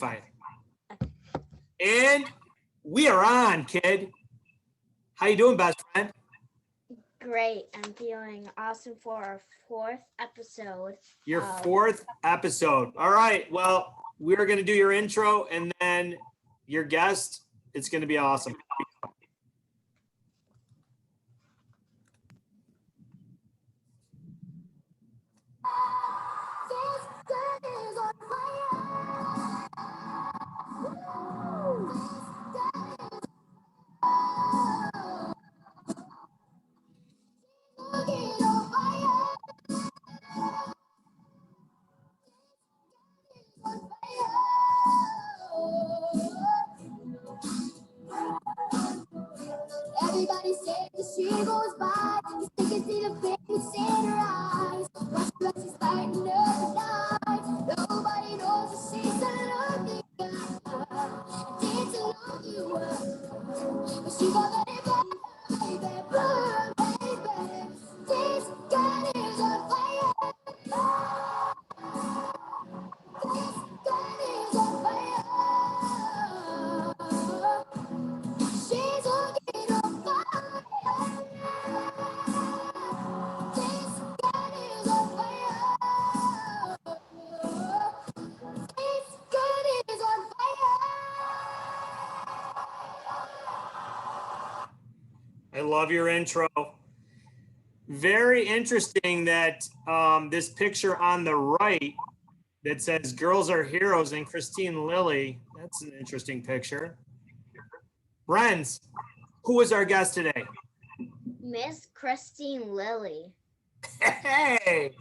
Fine. And we are on, kid. How you doing, best friend? Great. I'm feeling awesome for our 4th episode. Your 4th episode. All right. Well, we're going to do your intro and then your guest. It's going to be awesome. Everybody said that she goes by. You can see the famous in her eyes. Watch her as she's lighting up the night. Nobody knows that she's a lovely guy. Dancing on you up. But she got that baby, baby. This girl is on fire. This girl is on fire. She's looking on fire. This girl is on fire. This girl is on fire. I love your intro. Very interesting that this picture on the right that says girls are heroes and Kristine Lilly. That's an interesting picture. Friends, who is our guest today? Miss Kristine Lilly. Hey,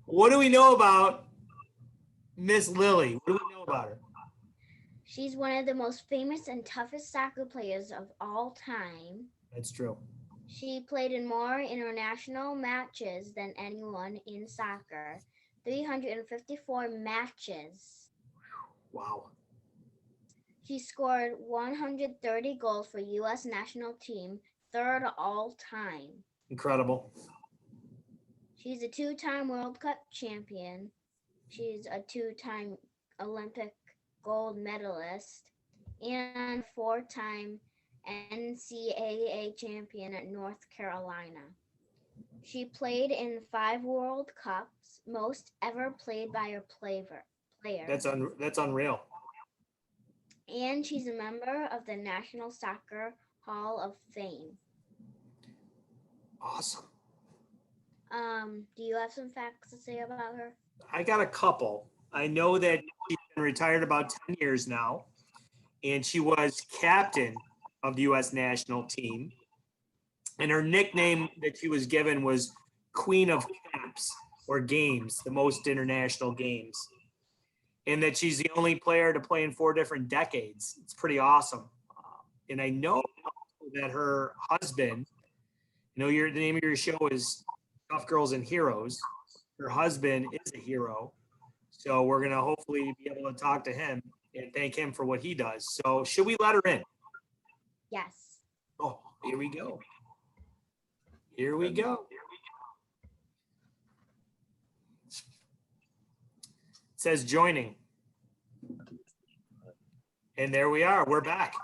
what do we know about Miss Lilly? What do we know about her? She's one of the most famous and toughest soccer players of all time. That's true. She played in more international matches than anyone in soccer. 354 matches. Wow. She scored 130 goals for U.S. national team, 3rd all time. Incredible. She's a 2-time World Cup champion. She's a 2-time Olympic Gold Medalist and 4-time NCAA Champion at North Carolina. She played in 5 World Cups, most ever played by a player. That's unreal. And she's a member of the National Soccer Hall of Fame. Awesome. Do you have some facts to say about her? I got a couple. I know that she's been retired about 10 years now, and she was captain of the U.S. national team. And her nickname that she was given was Queen of Caps or Games, the most international games. And that she's the only player to play in 4 different decades. It's pretty awesome. And I know that her husband, the name of your show is Tough Girls and Heroes. Her husband is a hero. So we're going to hopefully be able to talk to him and thank him for what he does. So should we let her in? Yes. Oh, here we go. Here we go. It says joining. And there we are. We're back.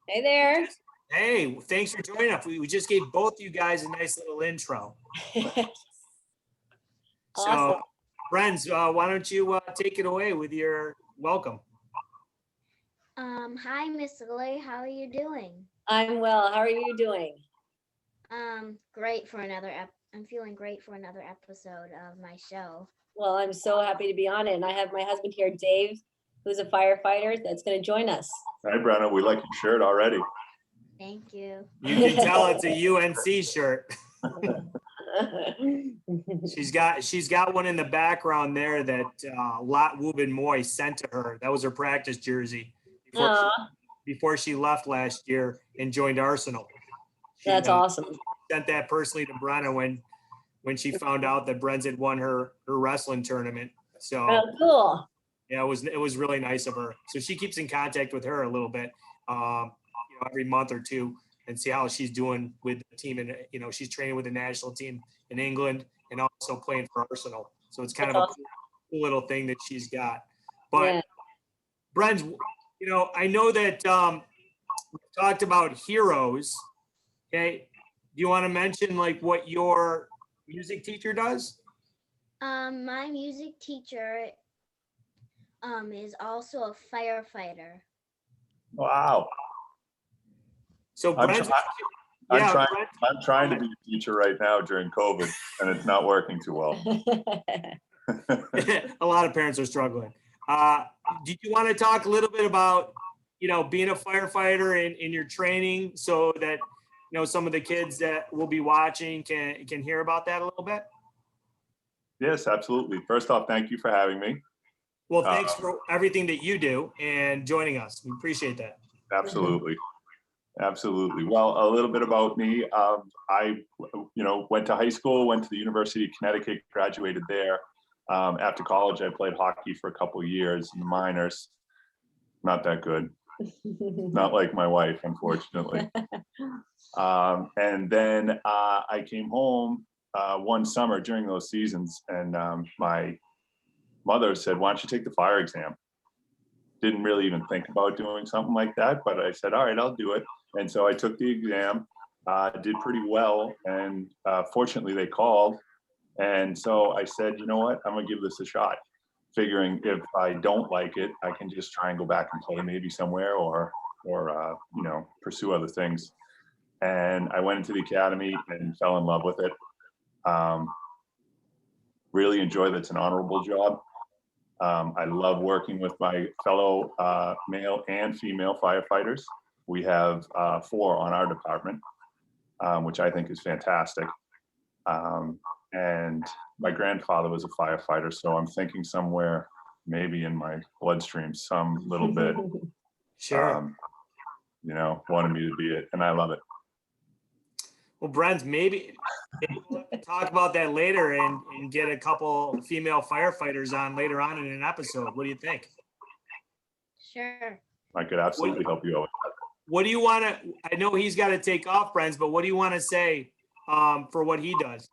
Hey there. Hey, thanks for joining us. We just gave both you guys a nice little intro. Awesome. So, friends, why don't you take it away with your welcome? Hi, Miss Lilly. How are you doing? I'm well. How are you doing? Great for another I'm feeling great for another episode of my show. Well, I'm so happy to be on it. And I have my husband here, Dave, who's a firefighter that's going to join us. Hi, Brenna. We like your shirt already. Thank you. You can tell it's a UNC shirt. She's got one in the background there that Lot Wubin Moy sent to her. That was her practice jersey before she left last year and joined Arsenal. That's awesome. Sent that personally to Brenna when she found out that Brens had won her wrestling tournament. So cool. Yeah, it was really nice of her. So she keeps in contact with her a little bit, every month or two, and see how she's doing with the team. And she's training with the national team in England and also playing for Arsenal. So it's kind of a cool little thing that she's got. But Brent, I know that we talked about heroes. Okay. Do you want to mention like what your music teacher does? My music teacher is also a firefighter. Wow. So I'm, Brent, try- I'm yeah, trying. Brent, I'm trying to be a teacher right now during COVID, and it's not working too well. a lot of parents are struggling. Did you want to talk a little bit about, being a firefighter in your training so that, some of the kids that will be watching can hear about that a little bit? Yes, absolutely. First off, thank you for having me. Well, thanks for everything that you do and joining us. We appreciate that. Absolutely. Absolutely. Well, a little bit about me. I, went to high school, went to the University of Connecticut, graduated there. After college, I played hockey for a couple of years in the minors. Not that good. Not like my wife, unfortunately. And then I came home one summer during those seasons, and my mother said, "Why don't you take the fire exam?" Didn't really even think about doing something like that, but I said, "All right, I'll do it." And so I took the exam, did pretty well, and fortunately they called. And so I said, "You know what? I'm gonna give this a shot," figuring if I don't like it, I can just try and go back and play maybe somewhere or pursue other things. And I went into the academy and fell in love with it. Really enjoyed it. It's an honorable job. I love working with my fellow male and female firefighters. We have 4 on our department, which I think is fantastic. And my grandfather was a firefighter, so I'm thinking somewhere maybe in my bloodstream, some little bit, Sure. wanted me to be it, and I love it. Well, Brent, maybe we'll have to talk about that later and get a couple female firefighters on later on in an episode. What do you think? Sure. I could absolutely help you out. What do you want to, I know he's got to take off, Brent, but what do you want to say for what he does?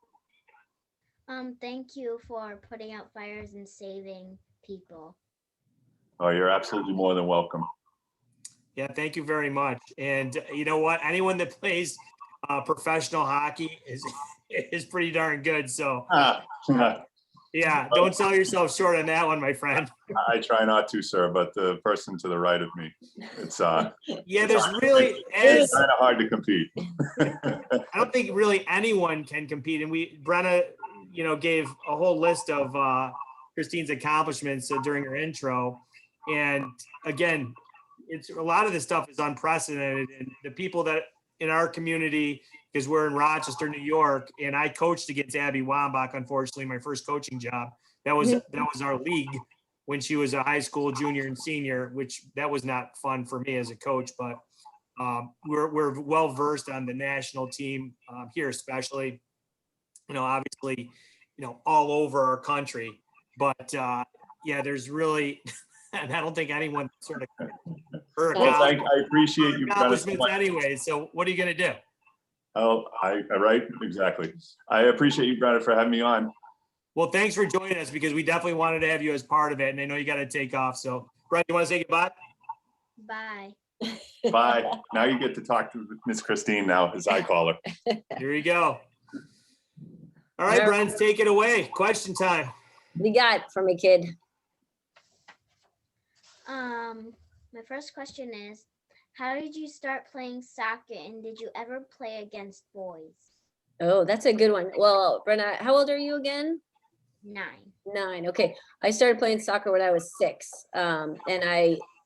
Thank you for putting out fires and saving people. Oh, you're absolutely more than welcome. Yeah, thank you very much. And you know what? Anyone that plays professional hockey is pretty darn good. So yeah, don't sell yourself short on that one, my friend. I try not to, sir, but the person to the right of me, it's yeah, there's really it's kind of hard to compete. I don't think really anyone can compete. And Brenna, gave a whole list of Kristine's accomplishments during her intro. And again, it's a lot of this stuff is unprecedented, and the people that in our community, because we're in Rochester, New York, and I coached against Abby Wambach, unfortunately, my first coaching job. That was our league when she was a high school junior and senior, which that was not fun for me as a coach, but we're well versed on the national team here, especially, obviously, all over our country. But yeah, there's really, and I don't think anyone sort of her Well, I appreciate you, Brenna, so accomplishments much. anyway. So what are you going to do? Oh, right, exactly. I appreciate you, Brenna, for having me on. Well, thanks for joining us, because we definitely wanted to have you as part of it, and I know you got to take off. So, Brett, you want to say goodbye? Bye. Bye. Now you get to talk to Miss Kristine now, as I call her. Here we go. All right, Brent, take it away. Question time. What do you got for me, kid? My first question is, how did you start playing soccer, and did you ever play against boys? Oh, that's a good one. Well, Brenna, how old are you again? 9. 9. Okay. I started playing soccer when I was 6. And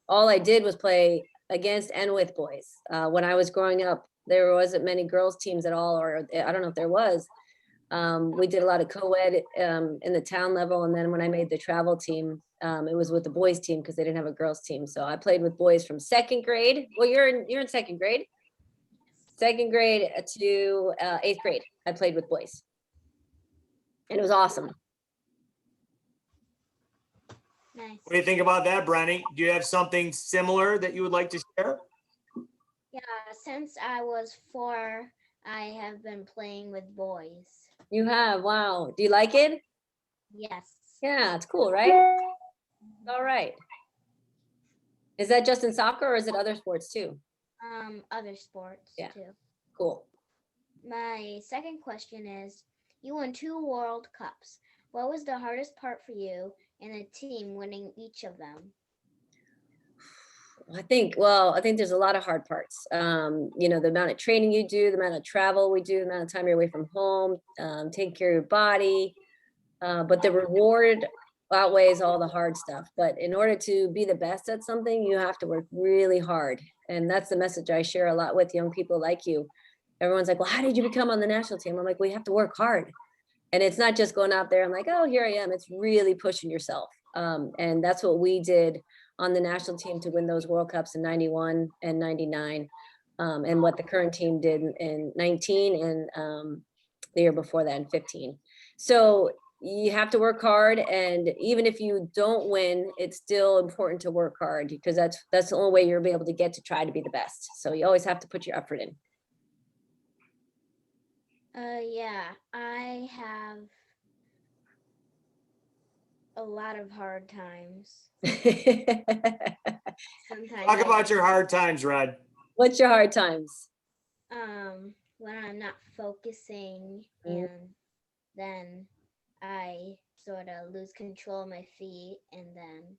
all I did was play against and with boys. When I was growing up, there wasn't many girls teams at all, or I don't know if there was. We did a lot of co-ed in the town level. And then when I made the travel team, it was with the boys team because they didn't have a girls team. So I played with boys from 2nd grade. Well, you're in 2nd grade. 2nd grade to 8th grade. I played with boys. And it was awesome. Nice. What do you think about that, Brenny? Do you have something similar that you would like to share? Yeah, since I was 4, I have been playing with boys. You have? Wow. Do you like it? Yes. Yeah, it's cool, right? All right. Is that just in soccer or is it other sports too? Other sports Yeah. too. Cool. My second question is, you won 2 World Cups. What was the hardest part for you and the team winning each of them? I think there's a lot of hard parts. You know, the amount of training you do, the amount of travel we do, the amount of time you're away from home, taking care of your body. But the reward outweighs all the hard stuff. But in order to be the best at something, you have to work really hard. And that's the message I share a lot with young people like you. Everyone's like, well, how did you become on the national team? I'm like, well, you have to work hard. And it's not just going out there and like, oh, here I am. It's really pushing yourself. And that's what we did on the national team to win those World Cups in 91 and 99. And what the current team did in 19 and the year before that in 15. So you have to work hard. And even if you don't win, it's still important to work hard because that's the only way you'll be able to get to try to be the best. So you always have to put your effort in. Yeah, I have a lot of hard times. Sometimes Talk about your hard times, Red. What's your hard times? when I'm not focusing, Mm. and then I sort of lose control of my feet, and then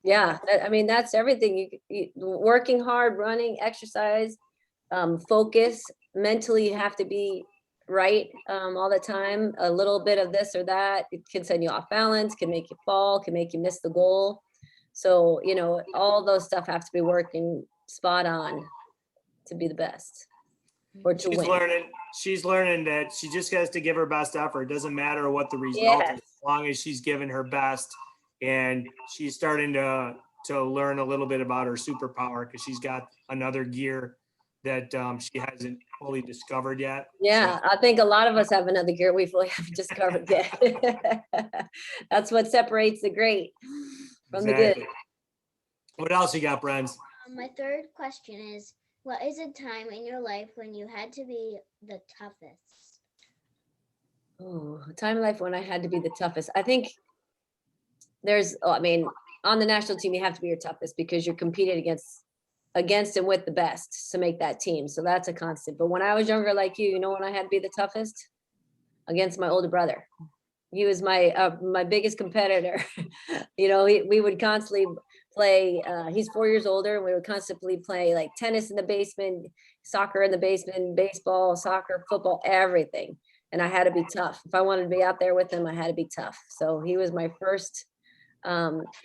Yeah, I mean, that's everything. You working hard, running, exercise, focus. Mentally, you have to be right all the time. A little bit of this or that, it can send you off balance, can make you fall, can make you miss the goal. So, you know, all those stuff have to be working spot on to be the best or to win. She's learning that she just has to give her best effort. It doesn't matter what the result Yes. is, as long as she's giving her best. And she's starting to learn a little bit about her superpower because she's got another gear that she hasn't fully discovered yet. Yeah, I think a lot of us have another gear we fully haven't discovered yet. That's what separates the great from the good. Exactly. What else you got, Brens? my third question is, what is a time in your life when you had to be the toughest? Oh, a time in life when I had to be the toughest. I think I mean, on the national team, you have to be your toughest because you're competing against and with the best to make that team. So that's a constant. But when I was younger, like you know, when I had to be the toughest against my older brother, he was my biggest competitor. You know, we would constantly play. He's 4 years older, and we would constantly play like tennis in the basement, soccer in the basement, baseball, soccer, football, everything. And I had to be tough. If I wanted to be out there with him, I had to be tough. So he was my first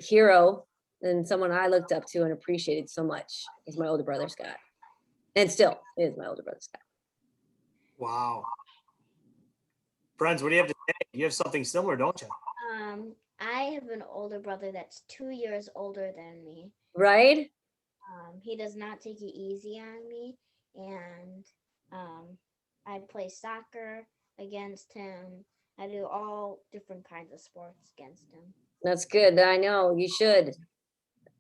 hero and someone I looked up to and appreciated so much is my older brother, Scott. And still is my older brother, Scott. Wow. Friends, what do you have to say? You have something similar, don't you? I have an older brother that's 2 years older than me. Right? He does not take it easy on me, and I play soccer against him. I do all different kinds of sports against him. That's good. I know you should.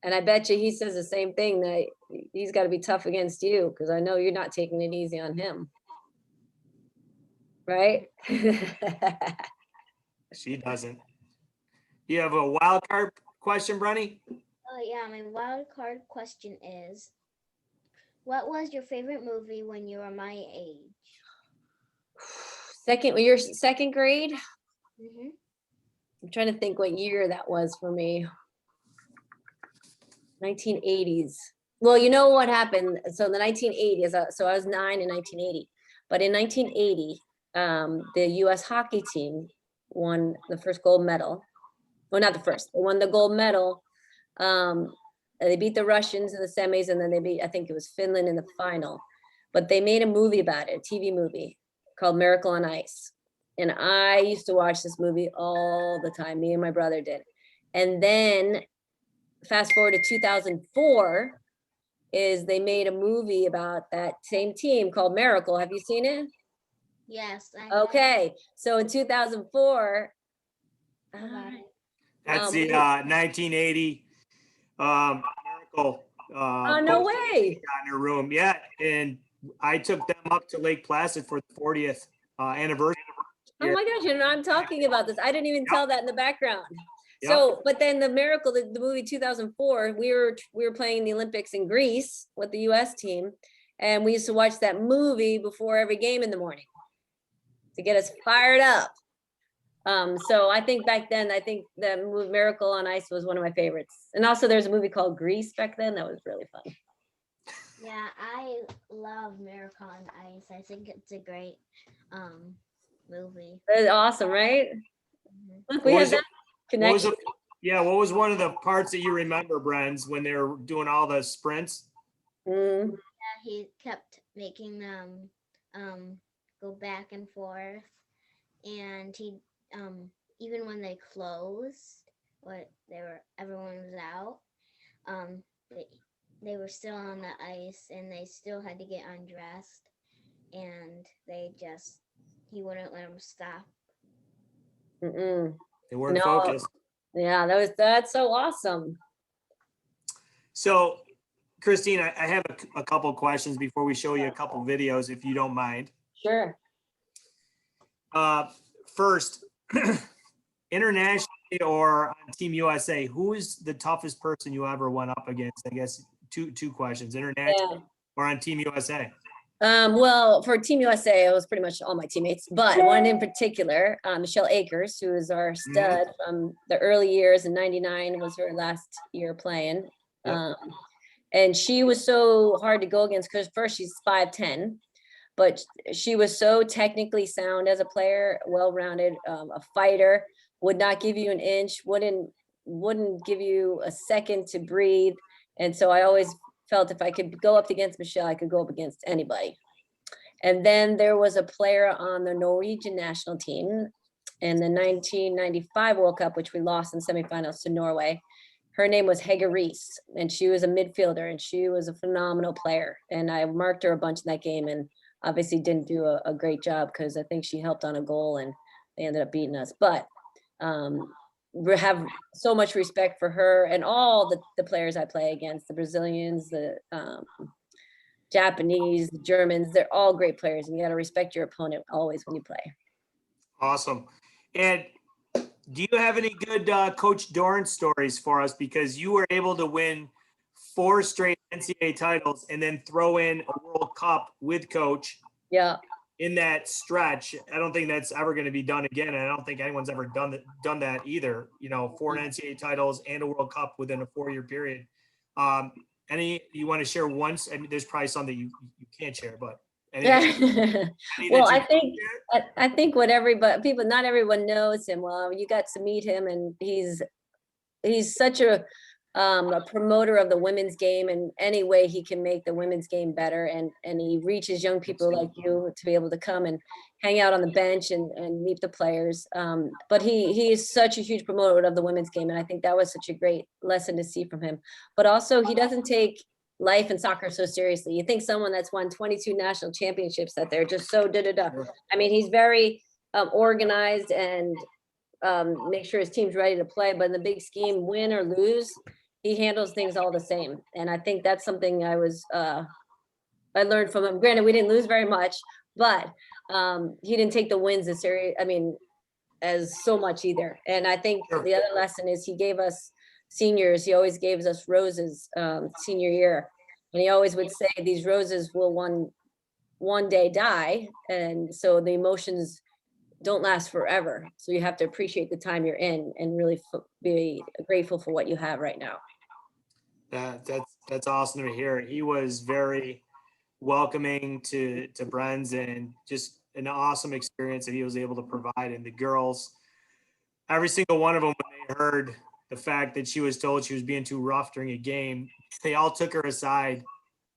And I bet you he says the same thing, that he's got to be tough against you because I know you're not taking it easy on him. Right? She doesn't. You have a wild card question, Brenny? Oh yeah, my wild card question is, what was your favorite movie when you were my age? Your second grade? Mm-hmm. I'm trying to think what year that was for me. 1980s. Well, you know what happened? So the 1980s, so I was 9 in 1980. But in 1980, the U.S. hockey team won the first gold medal. Well, not the first. They won the gold medal. They beat the Russians in the semis, and then they beat, I think it was Finland in the final. But they made a movie about it, a TV movie called Miracle on Ice. And I used to watch this movie all the time. Me and my brother did. And then fast forward to 2004, is they made a movie about that same team called Miracle. Have you seen it? Yes. Okay. So in 2004, That's the 1980 Miracle. oh, no way. In her room. Yeah. And I took them up to Lake Placid for the 40th anniversary. Oh my gosh, you know, I'm talking about this. I didn't even tell that in the background. Yep. So, but then the miracle, the movie 2004, we were playing the Olympics in Greece with the US team. And we used to watch that movie before every game in the morning to get us fired up. So I think back then, I think the movie Miracle on Ice was one of my favorites. And also there's a movie called Grease back then. That was really fun. Yeah, I love Miracle on Ice. I think it's a great movie. That's awesome, right? Mhm. Look, we What have was that What was connection. what was one of the parts that you remember, Brenz, when they were doing all the sprints? Mm, Yeah, he kept making them go back and forth, and he even when they closed, everyone was out, um, they were still on the ice and they still had to get undressed, and he wouldn't let them stop. mm-mm. They weren't No. focused. Yeah, that's so awesome. So, Kristine, I have a couple questions before we show you a couple videos, if you don't mind. Sure. First, internationally or on Team USA, who is the toughest person you ever went up against? I guess two questions, international or on Team USA. Well, for Team USA, it was pretty much all my teammates, but one in particular, Michelle Akers, who is our stud from the early years. In '99 was her last year playing. Yep. And she was so hard to go against because first she's 5'10", but she was so technically sound as a player, well-rounded, a fighter, would not give you an inch, wouldn't give you a second to breathe. And so I always felt if I could go up against Michelle, I could go up against anybody. And then there was a player on the Norwegian national team in the 1995 World Cup, which we lost in semifinals to Norway. Her name was Hege Rees, and she was a midfielder, and she was a phenomenal player. And I marked her a bunch in that game, and obviously didn't do a great job because I think she helped on a goal, and they ended up beating us. But we have so much respect for her and all the players I play against, the Brazilians, the Japanese, the Germans. They're all great players, and you got to respect your opponent always when you play. Awesome. And do you have any good Coach Dorrance stories for us? Because you were able to win 4 straight NCAA titles and then throw in a World Cup with Coach. Yeah. In that stretch. I don't think that's ever going to be done again. And I don't think anyone's ever done that either. 4 NCAA titles and a World Cup within a 4-year period. Any you want to share once? I mean, there's probably some that you can't share, but well, I think what not everyone knows him. Well, you got to meet him, and he's such a promoter of the women's game in any way he can make the women's game better. And he reaches young people like you to be able to come and hang out on the bench and meet the players. But he is such a huge promoter of the women's game. And I think that was such a great lesson to see from him. But also he doesn't take life and soccer so seriously. You think someone that's won 22 national championships that they're just so da-da-da. I mean, he's very organized and make sure his team's ready to play, but in the big scheme, win or lose, he handles things all the same. And I think that's something I learned from him. Granted, we didn't lose very much, but he didn't take the wins as serious, as so much either. And I think the other lesson is he gave us seniors, he always gave us roses senior year. And he always would say, these roses will one day die. And so the emotions don't last forever. So you have to appreciate the time you're in and really be grateful for what you have right now. That's awesome to hear. He was very welcoming to Brenz, and just an awesome experience that he was able to provide. And the girls, every single one of them, when they heard the fact that she was told she was being too rough during a game, they all took her aside.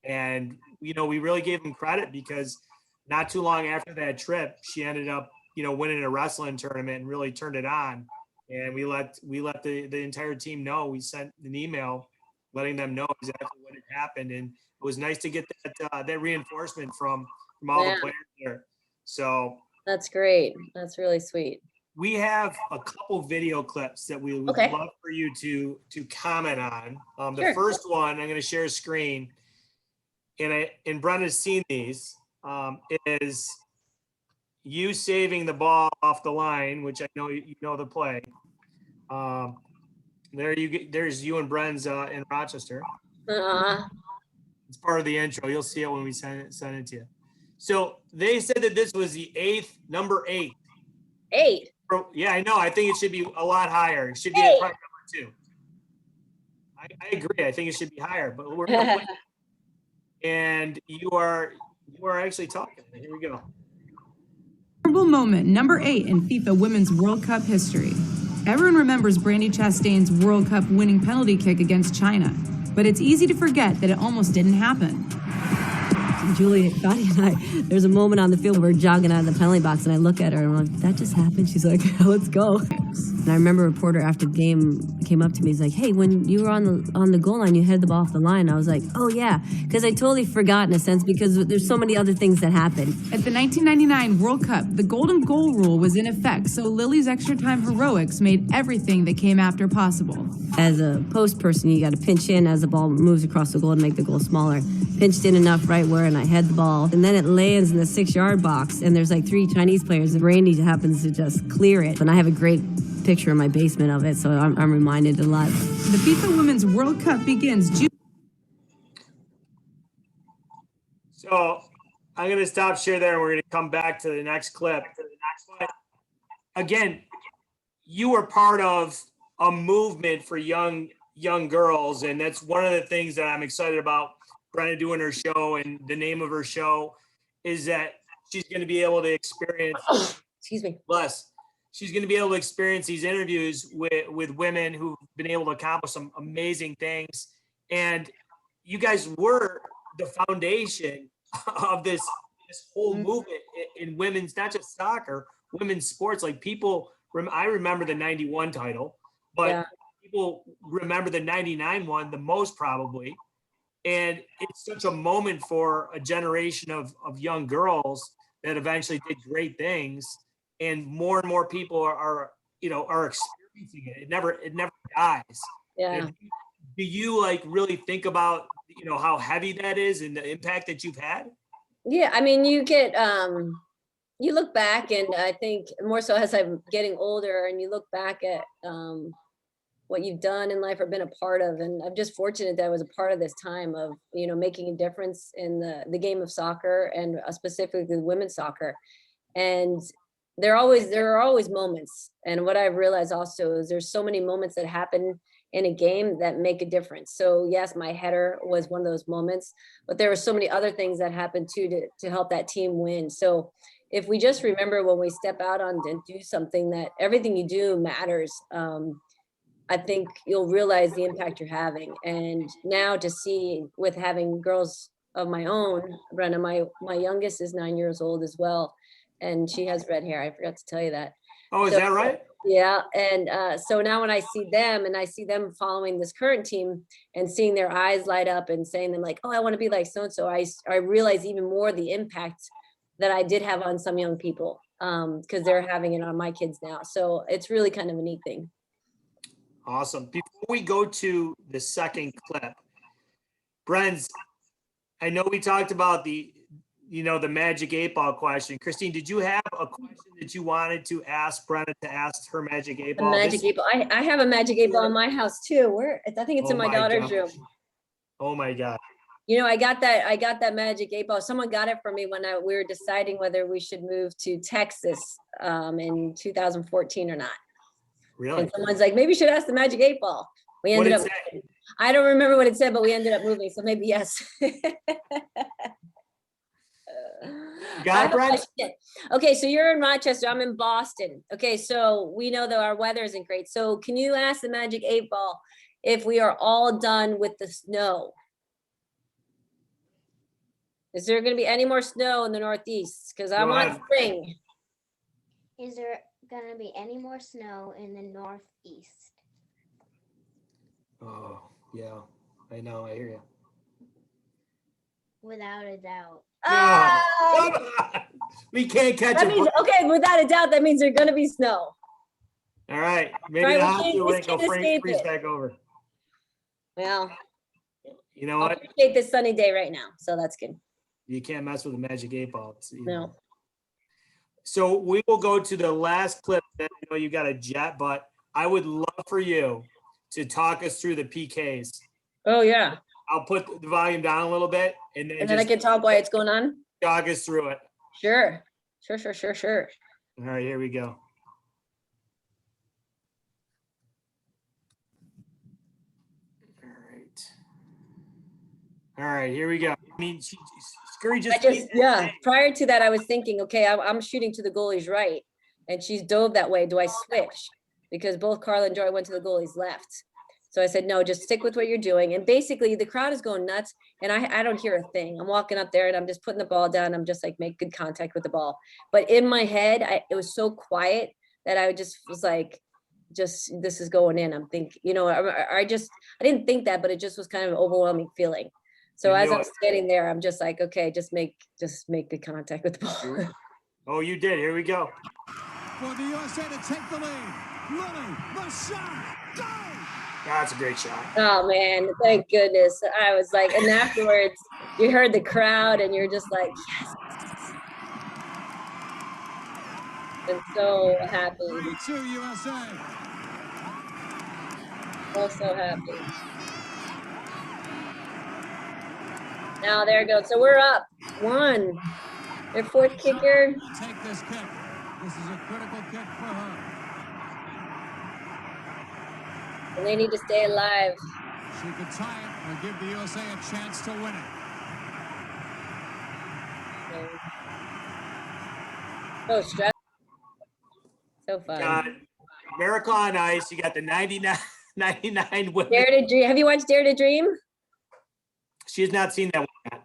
And, we really gave them credit because not too long after that trip, she ended up, winning a wrestling tournament and really turned it on. And we let the entire team know. We sent an email letting them know exactly what had happened. And it was nice to get that reinforcement from all the players there. So that's great. That's really sweet. We have a couple video clips that we would love for you to comment on. The first one, I'm going to share a screen, and Brenna's seen these, is you saving the ball off the line, which I know you know the play. There's you and Bren's in Rochester. Uh, It's part of the intro. You'll see it when we send it to you. So they said that this was the number 8. 8. Yeah, I know. I think it should be a lot higher. It should be Hey. probably number 2. I agree. I think it should be higher, but we're and you are actually talking. Here we go. Memorable moment number 8 in FIFA Women's World Cup history. Everyone remembers Brandi Chastain's World Cup winning penalty kick against China, but it's easy to forget that it almost didn't happen. Julie, Gotti and I, there's a moment on the field where we're jogging out of the penalty box and I look at her and I'm like, that just happened? She's like, let's go. And I remember a reporter after the game came up to me, he's like, hey, when you were on the goal line, you headed the ball off the line. I was like, oh yeah, because I totally forgot in a sense because there's so many other things that happen. At the 1999 World Cup, the golden goal rule was in effect, so Lilly's extra time heroics made everything that came after possible. As a post person, you got to pinch in as the ball moves across the goal to make the goal smaller. Pinched in enough right where, and I head the ball, and then it lands in the 6-yard box, and there's like 3 Chinese players, and Randy happens to just clear it. And I have a great picture in my basement of it, so I'm reminded a lot. The FIFA Women's World Cup begins June. So I'm going to stop share there, and we're going to come back to the next clip. But again, you were part of a movement for young girls, and that's one of the things that I'm excited about Brenna doing her show, and the name of her show is that she's going to be able to experience excuse me. She's going to be able to experience these interviews with women who've been able to accomplish some amazing things. And you guys were the foundation of this whole movement in women's, not just soccer, women's sports. Like I remember the 91 title, but people remember the 99 one the most probably. And it's such a moment for a generation of young girls that eventually did great things. And more people are experiencing it. It never dies. Yeah. And do you really think about, how heavy that is and the impact that you've had? Yeah, I mean, you get, you look back, and I think more so as I'm getting older, and you look back at what you've done in life or been a part of. And I'm just fortunate that I was a part of this time of, making a difference in the game of soccer, and specifically women's soccer. And there are always moments. And what I've realized also is there's so many moments that happen in a game that make a difference. So yes, my header was one of those moments, but there were so many other things that happened too to help that team win. So if we just remember when we step out on and do something, that everything you do matters, I think you'll realize the impact you're having. And now to see, with having girls of my own, Brenna, my youngest is 9 years old as well, and she has red hair. I forgot to tell you that. Oh, is that right? Yeah. And so now when I see them, and I see them following this current team and seeing their eyes light up and saying them like, oh, I want to be like so-and-so, I realize even more the impact that I did have on some young people, because they're having it on my kids now. So it's really kind of a neat thing. Awesome. Before we go to the second clip, Brenz, I know we talked about the magic 8-ball question. Kristine, did you have a question that you wanted to ask Brenna to ask her magic 8-ball? Magic 8-ball. I have a magic 8-ball in my house too. I think it's in my daughter's room. Oh my God. I got that magic 8-ball. Someone got it for me when we were deciding whether we should move to Texas in 2014 or not. Really? And someone's like, maybe you should ask the magic 8-ball. We ended up, I don't remember what it said, but we ended up moving. So maybe yes. Got it, Brent? Okay, so you're in Rochester. I'm in Boston. Okay, so we know that our weather isn't great. So can you ask the magic 8-ball if we are all done with the snow? Is there going to be any more snow in the Northeast? Because I want spring. Is there going to be any more snow in the Northeast? Oh, yeah. I know. I hear you. Without a doubt. We can't catch that it. Means, okay, without a doubt, that means there's going to be snow. All right. Maybe right, the hockey rink will freeze it. back over. Well, you know what? I appreciate this sunny day right now, so that's good. You can't mess with the magic 8-ball. No. So we will go to the last clip. I know you got a jet, but I would love for you to talk us through the PKs. Oh, yeah. I'll put the volume down a little bit and then And then I just can talk while it's going on? talk us through it. Sure. Sure. All right, here we go. All right, here we go. I mean, Scurry just. Prior to that, I was thinking, okay, I'm shooting to the goalie's right, and she's dove that way. Do I switch? Because both Carla and Joy went to the goalie's left. So I said, no, just stick with what you're doing. And basically the crowd is going nuts and I don't hear a thing. I'm walking up there and I'm just putting the ball down. I'm just like, make good contact with the ball. But in my head, it was so quiet that I just was like, this is going in. I'm thinking, you know, I didn't think that, but it just was kind of an overwhelming feeling. So as I'm standing there, I'm just like, okay, just make good contact with the ball. Oh, you did. Here we go. For the USA to take the lead. Lilly, the shot, go! That's a great shot. Oh man, thank goodness. I was like, and afterwards you heard the crowd and you're just like, yes. I'm so happy. 3-2 USA. So happy. Now there it goes. So we're up 1. Their fourth kicker. Take this kick. This is a critical kick for her. And they need to stay alive. She could tie it or give the USA a chance to win it. So stressful. So fun. Miracle on Ice. You got the 99 women. Dare to Dream. Have you watched Dare to Dream? She has not seen that one yet.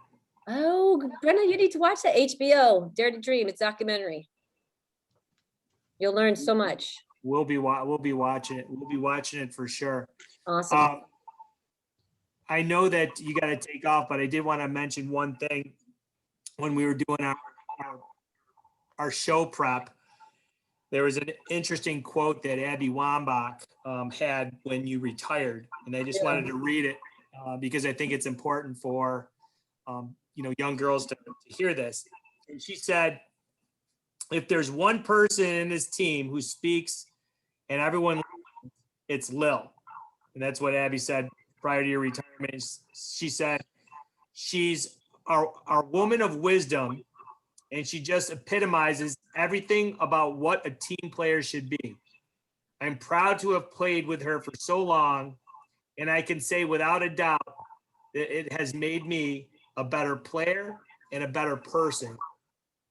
Oh, Brenna, you need to watch that. HBO, Dare to Dream. It's a documentary. You'll learn so much. We'll be watching it. We'll be watching it for sure. Awesome. I know that you got to take off, but I did want to mention one thing. When we were doing our show prep, there was an interesting quote that Abby Wambach had when you retired, and I just wanted to read it because I think it's important for young girls to hear this. And she said, "If there's one person in this team who speaks and everyone, it's Lil." And that's what Abby said prior to your retirement. She said, "She's our woman of wisdom, and she just epitomizes everything about what a team player should be. I'm proud to have played with her for so long, and I can say without a doubt that it has made me a better player and a better person."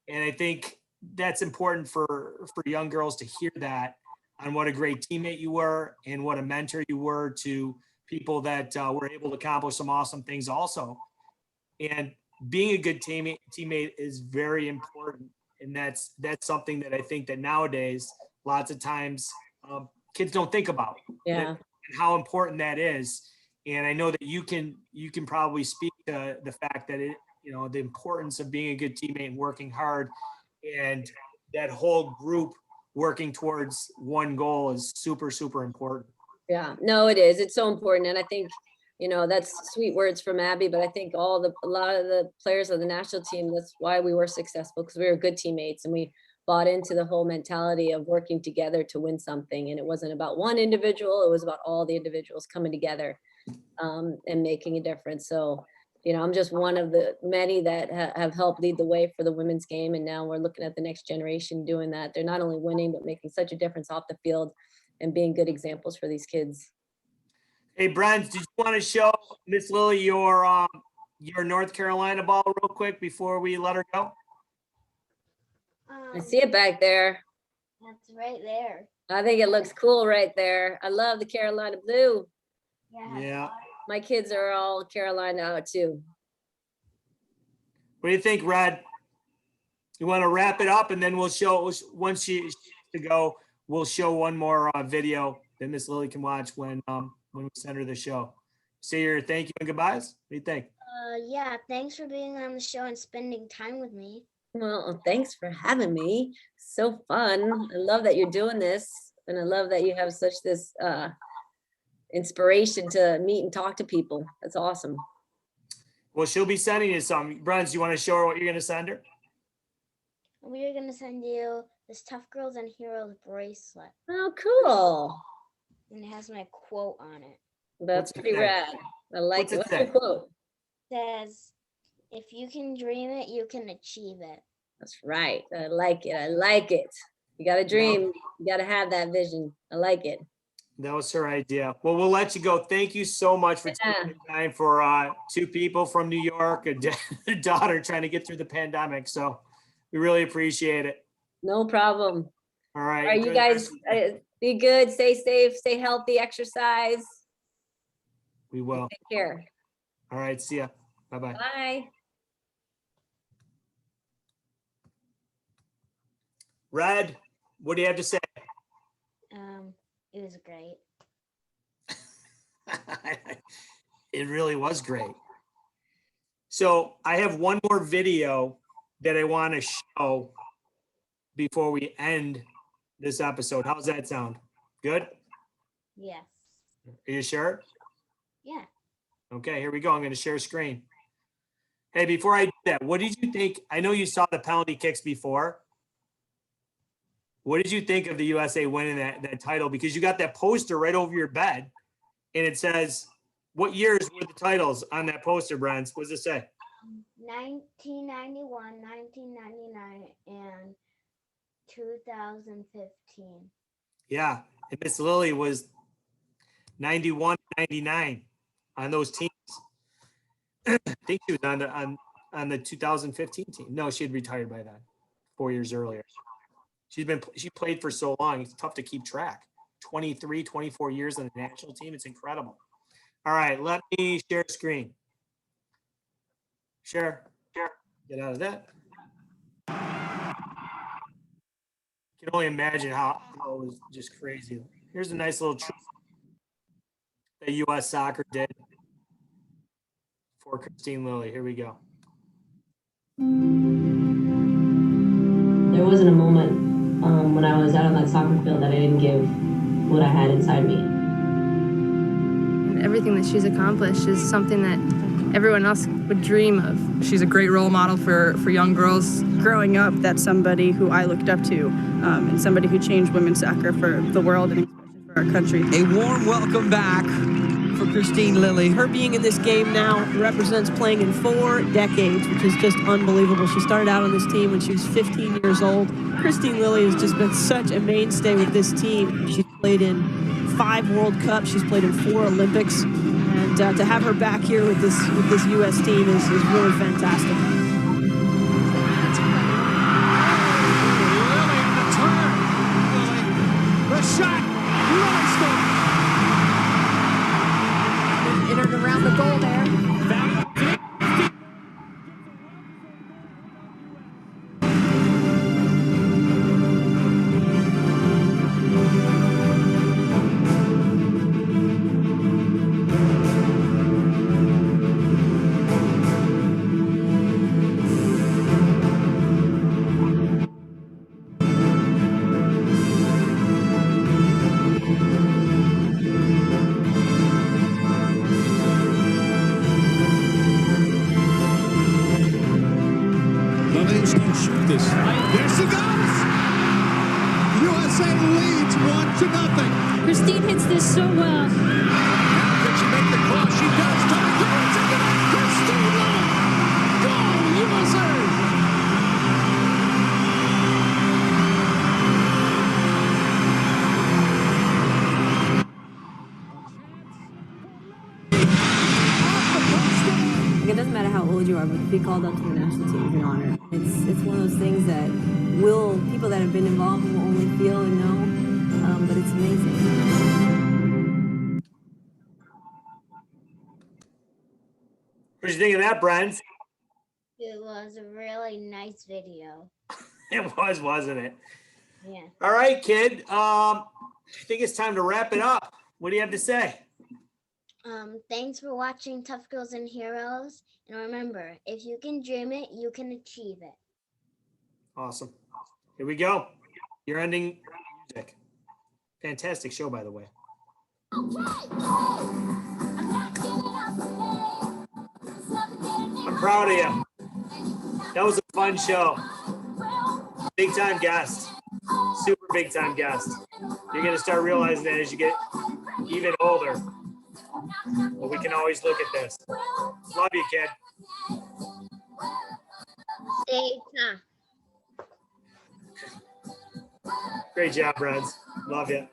And I think that's important for young girls to hear that, on what a great teammate you were and what a mentor you were to people that were able to accomplish some awesome things also. And being a good teammate is very important. And that's something that I think that nowadays, lots of times kids don't think about and how important that is. And I know that you can probably speak to the fact that the importance of being a good teammate and working hard, and that whole group working towards one goal is super, super important. Yeah, no, it is. It's so important. And I think, that's sweet words from Abby, but I think a lot of the players of the national team, that's why we were successful, because we were good teammates and we bought into the whole mentality of working together to win something. And it wasn't about one individual, it was about all the individuals coming together and making a difference. So, I'm just one of the many that have helped lead the way for the women's game. And now we're looking at the next generation doing that. They're not only winning, but making such a difference off the field and being good examples for these kids. Hey, Brent, did you want to show Miss Lilly your North Carolina ball real quick before we let her go? I see it back there. That's right there. I think it looks cool right there. I love the Carolina blue. Yeah. My kids are all Carolina out too. What do you think, Red? You want to wrap it up, and then we'll show, once she's to go, we'll show one more video that Miss Lilly can watch when we send her the show. Say your thank you and goodbyes. What do you think? Yeah, thanks for being on the show and spending time with me. Well, thanks for having me. So fun. I love that you're doing this, and I love that you have such this inspiration to meet and talk to people. That's awesome. Well, she'll be sending you some. Bruns, you want to show her what you're going to send her? We are going to send you this Tough Girls and Heroes bracelet. Oh, cool. and it has my quote on it. That's What's it pretty say? rad. I like What's it. it What's say? the quote? It says, if you can dream it, you can achieve it. That's right. I like it. I like it. You got to dream. You got to have that vision. I like it. That was her idea. Well, we'll let you go. Thank you so much for taking the time for two people from New York, a daughter trying to get through the pandemic. So we really appreciate it. No problem. All right. All right, you enjoy the guys rest of your day. be good, stay safe, stay healthy, exercise. We will. Take care. All right. See ya. Bye-bye. Bye. Red, what do you have to say? It was great. It really was great. So I have one more video that I want to show before we end this episode. How's that sound? Good? Yes. Are you sure? Yeah. Okay, here we go. I'm going to share screen. Hey, before I do that, what did you think? I know you saw the penalty kicks before. What did you think of the USA winning that title? Because you got that poster right over your bed, and it says, what years were the titles on that poster, Brent? What does it say? 1991, 1999, and 2015. Yeah, and Miss Lilly was 91, 99 on those teams. I think she was on the 2015 team. No, she had retired by then, 4 years earlier. She played for so long. It's tough to keep track. 23, 24 years on the national team. It's incredible. All right, let me share screen. Share. Get out of that. You can only imagine how it was just crazy. Here's a nice little treat that U.S. Soccer did for Kristine Lilly. Here we go. There wasn't a moment when I was out on that soccer field that I didn't give what I had inside me. Everything that she's accomplished is something that everyone else would dream of. She's a great role model for young girls. Growing up, that's somebody who I looked up to, and somebody who changed women's soccer for the world and especially for our country. A warm welcome back for Kristine Lilly. Her being in this game now represents playing in 4 decades, which is just unbelievable. She started out on this team when she was 15 years old. Kristine Lilly has just been such a mainstay with this team. She's played in 5 World Cups. She's played in 4 Olympics. And to have her back here with this U.S. team is really fantastic. Lilly on the turn. Lilly, the shot. Lilly scored. Entered around the goal there. There she goes! USA leads 1-0. Kristine hits this so well. Now can she make the cross? She does. Kristine Lilly! Goal, USA! It doesn't matter how old you are, but to be called up to the national team is an honor. It's one of those things that people that have been involved will only feel and know, but it's amazing. What did you think of that, Brent? It was a really nice video. It was, wasn't it? Yeah. All right, kid. I think it's time to wrap it up. What do you have to say? Thanks for watching Tough Girls and Heroes. And remember, if you can dream it, you can achieve it. Awesome. Here we go. You're ending music. Fantastic show, by the way. I'm proud of you. That was a fun show. Big time guest. Super big time guest. You're going to start realizing that as you get even older. But we can always look at this. Love you, kid. Great job, Reds. Love you.